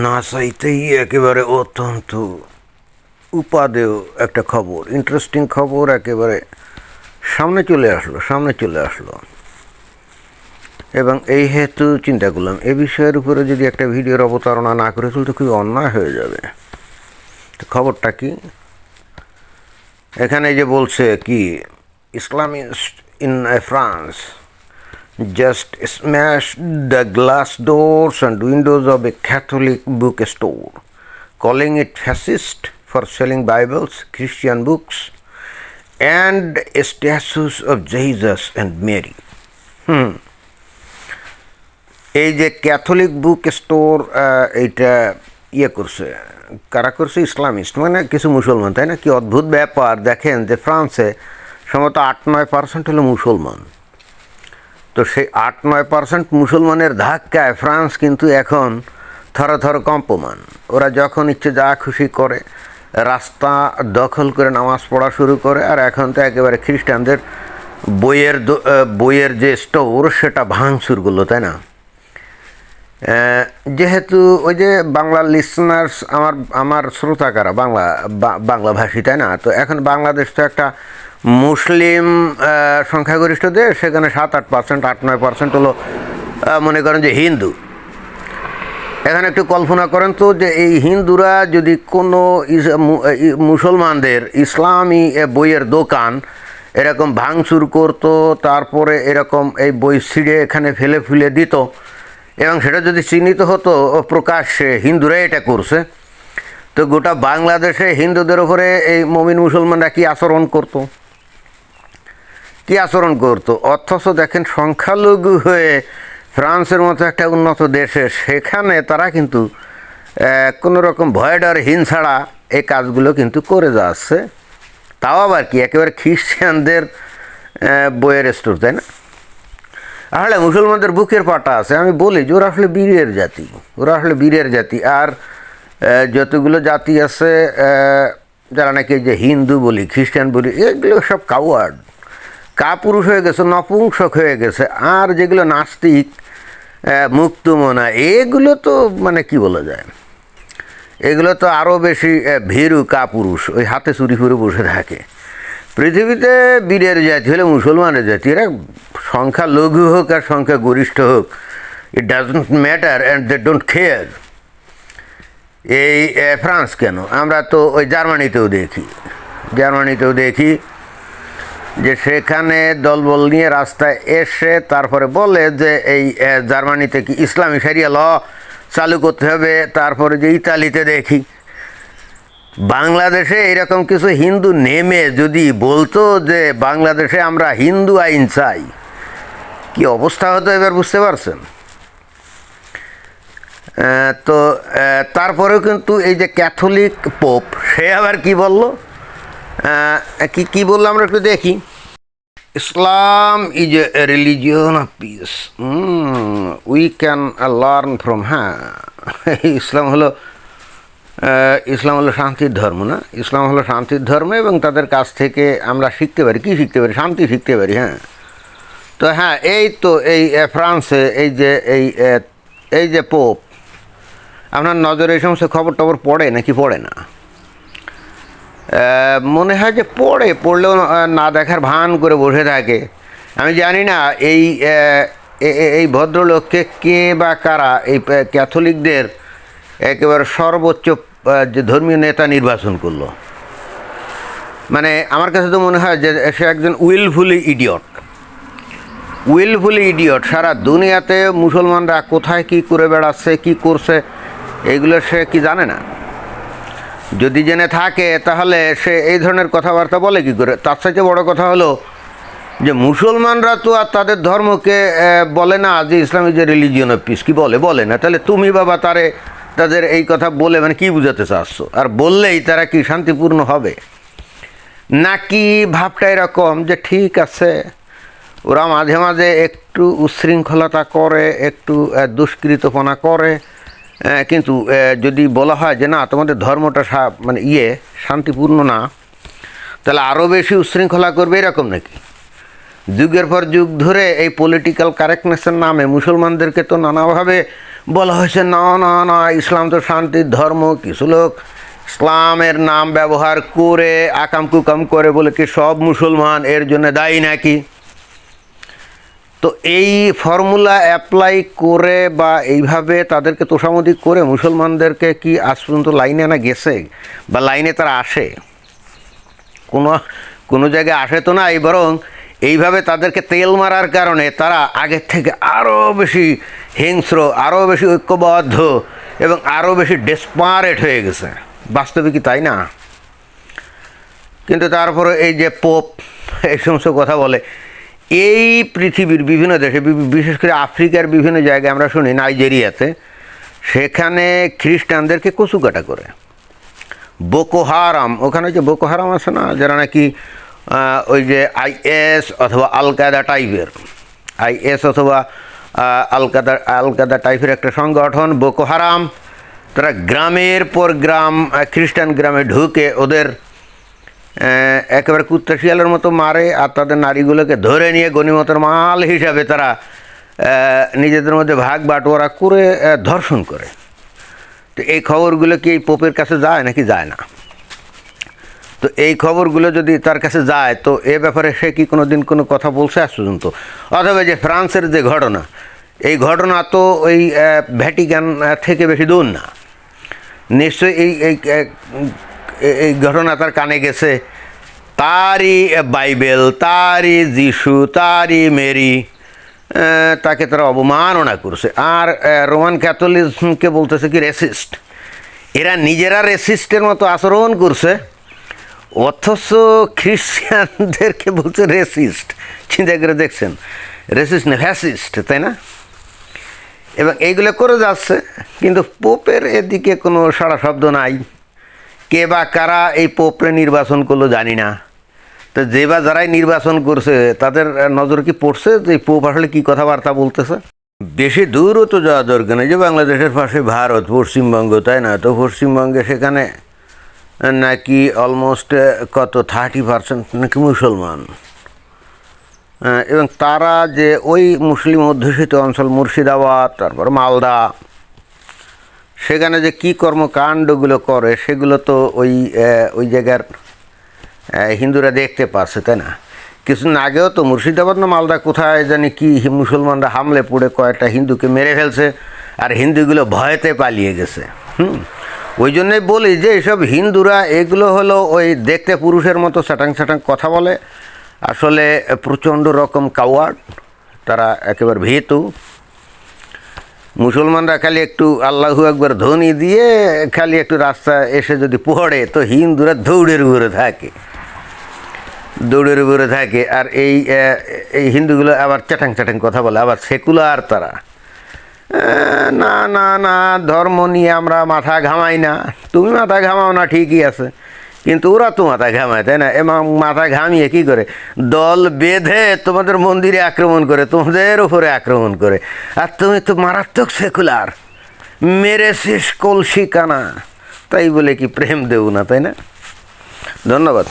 না চাইতেই একেবারে অত্যন্ত উপাদেয় একটা খবর, ইন্টারেস্টিং খবর একেবারে সামনে চলে আসলো এবং এই হেতু চিন্তা করলাম এ বিষয়ের উপরে যদি একটা ভিডিওর অবতারণা না করে তুলতে খুবই অন্যায় হয়ে যাবে। তো খবরটা কি, এখানে যে বলছে কি, Islamist in France just smashed the glass doors and windows of a Catholic bookstore, calling it fascist for selling Bibles, Christian books, and statues of Jesus and Mary. এই যে ক্যাথলিক বুক স্টোর, এইটা করছে কারা করছে? Islamist, মানে কিছু মুসলমান, তাই না? কি অদ্ভুত ব্যাপার দেখেন, যে ফ্রান্সে সম্ভবত 8-9% হলো মুসলমান। তো সেই 8-9% মুসলমানের ধাক্কায় ফ্রান্স কিন্তু এখন থর কম্পমান। ওরা যখন ইচ্ছে যা খুশি করে, রাস্তা দখল করে নামাজ পড়া শুরু করে, আর এখন তো একেবারে খ্রিস্টানদের বইয়ের যে স্টোর সেটা ভাঙচুর করলো, তাই না? যেহেতু ওই যে বাংলা লিসনার্স, আমার শ্রোতাকারা বাংলাভাষী, তাই না? তো এখন বাংলাদেশ তো একটা মুসলিম সংখ্যাগরিষ্ঠ দেশ, সেখানে 7-8%, 8-9% হলো মনে করেন যে হিন্দু। এখানে একটু কল্পনা করেন তো, যে এই হিন্দুরা যদি কোনো মুসলমানদের ইসলামী বইয়ের দোকান এরকম ভাঙচুর করতো, তারপরে এরকম এই বই ছিঁড়ে এখানে ফেলে দিত, এবং সেটা যদি চিহ্নিত হতো প্রকাশ্যে হিন্দুরা এটা করছে, তো গোটা বাংলাদেশে হিন্দুদের ওপরে এই মমিন মুসলমানরা কি আচরণ করতো? অথচ দেখেন, সংখ্যালঘু হয়ে ফ্রান্সের মতো একটা উন্নত দেশে, সেখানে তারা কিন্তু কোনো রকম ভয় ডরহীন ছাড়া এই কাজগুলো কিন্তু করে যাচ্ছে। তাও আবার কি একেবারে খ্রিস্টানদের বইয়ের স্টোর, তাই না? আসলে মুসলমানদের বুকের পাটা আছে। আমি বলি যে ওরা আসলে বীরের জাতি। আর যতগুলো জাতি আছে যারা নাকি যে হিন্দু বলি, খ্রিস্টান বলি, এগুলো সব কাওয়ার্ড, কাপুরুষ হয়ে গেছে, নপুংসক হয়ে গেছে। আর যেগুলো নাস্তিক, মুক্তমনা, এগুলো তো মানে কি বলা যায়, এগুলো তো আরও বেশি ভীরু কাপুরুষ, ওই হাতে চুরি করে বসে থাকে। পৃথিবীতে বীরের জাতি হলে মুসলমানের জাতি। এরা সংখ্যা লঘু হোক আর সংখ্যা গরিষ্ঠ হোক, it doesn't matter and they don't care. এই ফ্রান্স কেন, আমরা তো ওই জার্মানিতেও দেখি যে সেখানে দলবল নিয়ে রাস্তায় এসে তারপরে বলে যে এই জার্মানিতে কি ইসলামী শরিয়া ল চালু করতে হবে। তারপরে যে ইতালিতে দেখি, বাংলাদেশে এরকম কিছু হিন্দু নেমে যদি বলতো যে বাংলাদেশে আমরা হিন্দু আইন চাই, কি অবস্থা হতো এবার বুঝতে পারছেন? তো তারপরেও কিন্তু এই যে ক্যাথলিক পোপ, সে আবার কি বলল, কি বললো আমরা একটু দেখি। Islam is a religion of peace, we can learn from. ইসলাম হলো শান্তির ধর্ম, না? ইসলাম হলো শান্তির ধর্ম, এবং তাদের কাছ থেকে আমরা শিখতে পারি, কি শিখতে পারি? শান্তি শিখতে পারি। তো এই তো এই ফ্রান্সে এই যে পোপ, আপনার নজরে এই সমস্ত খবর টবর পড়ে নাকি পড়ে না? মনে হয় যে পড়লেও না দেখার ভান করে বসে থাকে। আমি জানি না এই ভদ্রলোককে কে বা কারা এই ক্যাথলিকদের একেবারে সর্বোচ্চ যে ধর্মীয় নেতা নির্বাচন করলো। মানে আমার কাছে তো মনে হয় যে সে একজন উইলফুলি ইডিয়ট। সারা দুনিয়াতে মুসলমানরা কোথায় কি করে বেড়াচ্ছে, কি করছে, এইগুলো সে কি জানে না? যদি জেনে থাকে তাহলে সে এই ধরনের কথাবার্তা বলে কি করে? তার সাথে বড় কথা হলো যে মুসলমানরা তো আর তাদের ধর্মকে বলে না যে Islam is a religion of peace, কি বলে না? তাহলে তুমি বাবা তাদের এই কথা বলে মানে কি বুঝাতে চাচ্ছ? আর বললেই তারা কি শান্তিপূর্ণ হবে? নাকি ভাবটা এরকম যে ঠিক আছে, ওরা মাঝে মাঝে একটু উচ্ছৃঙ্খলতা করে, একটু দুষ্কৃতপনা করে, কিন্তু যদি বলা হয় যে না, তোমাদের ধর্মটা মানে শান্তিপূর্ণ না, তাহলে আরও বেশি উচ্ছৃঙ্খলা করবে, এরকম নাকি? যুগের পর যুগ ধরে এই পলিটিক্যাল কারেক্টনেসের নামে মুসলমানদেরকে তো নানাভাবে বলা হয়েছে না না না, ইসলাম তো শান্তির ধর্ম। কিছু লোক ইসলামের নাম ব্যবহার করে আকাম কুকাম করে বলে কি সব মুসলমান এর জন্য দায়ী নাকি। তো এই ফর্মুলা অ্যাপ্লাই করে বা এইভাবে তাদেরকে তোষামোদি করে মুসলমানদেরকে কি আজ পর্যন্ত লাইনে আনা গেছে বা লাইনে তারা আসে? কোনো জায়গায় আসে তো না, এই বরং এইভাবে তাদেরকে তেল মারার কারণে তারা আগের থেকে আরও বেশি হিংস্র, আরও বেশি ঐক্যবদ্ধ এবং আরও বেশি ডেসপারেট হয়ে গেছে। বাস্তবে কি তাই না? কিন্তু তারপরে এই যে পোপ এই সমস্ত কথা বলে, এই পৃথিবীর বিভিন্ন দেশে, বিশেষ করে আফ্রিকার বিভিন্ন জায়গায় আমরা শুনি, নাইজেরিয়াতে, সেখানে খ্রিস্টানদেরকে কচুকাটা করে। বোকো হারাম, ওখানে যে বোকো হারাম আছে না, যারা নাকি ওই যে আইএস অথবা আল কায়দা টাইপের, আইএস অথবা আল কায়দা টাইপের একটা সংগঠন বোকো হারাম, তারা গ্রামের পর গ্রাম, খ্রিস্টান গ্রামে ঢুকে ওদের একেবারে কুত্তা শিয়ালের মতো মারে, আর তাদের নারীগুলোকে ধরে নিয়ে গনিমতের মাল হিসাবে তারা নিজেদের মধ্যে ভাগ বাটোয়ারা করে ধর্ষণ করে। তো এই খবরগুলো কি এই পোপের কাছে যায় নাকি যায় না? তো এই খবরগুলো যদি তার কাছে যায়, তো এ ব্যাপারে সে কি কোনো দিন কোনো কথা বলছে আজ পর্যন্ত? অথবা যে ফ্রান্সের যে ঘটনা, এই ঘটনা তো ওই ভ্যাটিকান থেকে বেশি দূর না। নিশ্চয়ই এই ঘটনা তার কানে গেছে। তারই বাইবেল, তারই যিশু, তারই মেরি, তাকে তারা অবমাননা করছে। আর রোমান ক্যাথলিককে বলতেছে কি রেসিস্ট। এরা নিজেরা রেসিস্টের মতো আচরণ করছে, অথচ খ্রিস্টানদেরকে বলছে রেসিস্ট। চিন্তা করে দেখছেন, রেসিস্ট না ফ্যাসিস্ট, তাই না? এবং এইগুলো করে যাচ্ছে, কিন্তু পোপের এদিকে কোনো সাড়া শব্দ নাই। কে বা কারা এই পোপরে নির্বাচন করলো জানি না। তো যে বা যারাই নির্বাচন করছে তাদের নজর কি পড়ছে যে পোপ আসলে কী কথাবার্তা বলতেছে? বেশি দূরও তো যাওয়া দরকার নেই, যে বাংলাদেশের পাশে ভারত, পশ্চিমবঙ্গ, তাই না? তো পশ্চিমবঙ্গে সেখানে নাকি অলমোস্ট কত 30% নাকি মুসলমান, এবং তারা যে ওই মুসলিম অধ্যুষিত অঞ্চল মুর্শিদাবাদ, তারপর মালদা, সেখানে যে কী কর্মকাণ্ডগুলো করে সেগুলো তো ওই জায়গার হিন্দুরা দেখতে পাচ্ছে, তাই না? কিছুদিন আগেও তো মুর্শিদাবাদ না মালদা কোথায় জানি কি মুসলমানরা হামলে পড়ে কয়েকটা হিন্দুকে মেরে ফেলছে, আর হিন্দুগুলো ভয়েতে পালিয়ে গেছে। ওই জন্যই বলি যে এইসব হিন্দুরা এগুলো হলো ওই দেখতে পুরুষের মতো স্যাটাং স্যাটাং কথা বলে, আসলে প্রচণ্ড রকম কাওয়ার্ড, তারা একেবারে ভীতু। মুসলমানরা খালি একটু আল্লাহু আকবার ধ্বনি দিয়ে খালি একটু রাস্তা এসে যদি পড়ে, তো হিন্দুরা দৌড়ের উপরে থাকে। আর এই হিন্দুগুলো আবার চ্যাটাং চ্যাটাং কথা বলে, আবার সেকুলার তারা। না না না, ধর্ম নিয়ে আমরা মাথা ঘামাই না। তুমি মাথা ঘামাও না ঠিকই আছে, কিন্তু ওরা তো মাথা ঘামায়, তাই না? এবং মাথা ঘামিয়ে কী করে? দল বেঁধে তোমাদের মন্দিরে আক্রমণ করে, তোমাদের উপরে আক্রমণ করে। আর তুমি তো মারাত্মক সেকুলার, মেরে শেষ কলসি কানা, তাই বলে কি প্রেম দেব না, তাই না? ধন্যবাদ।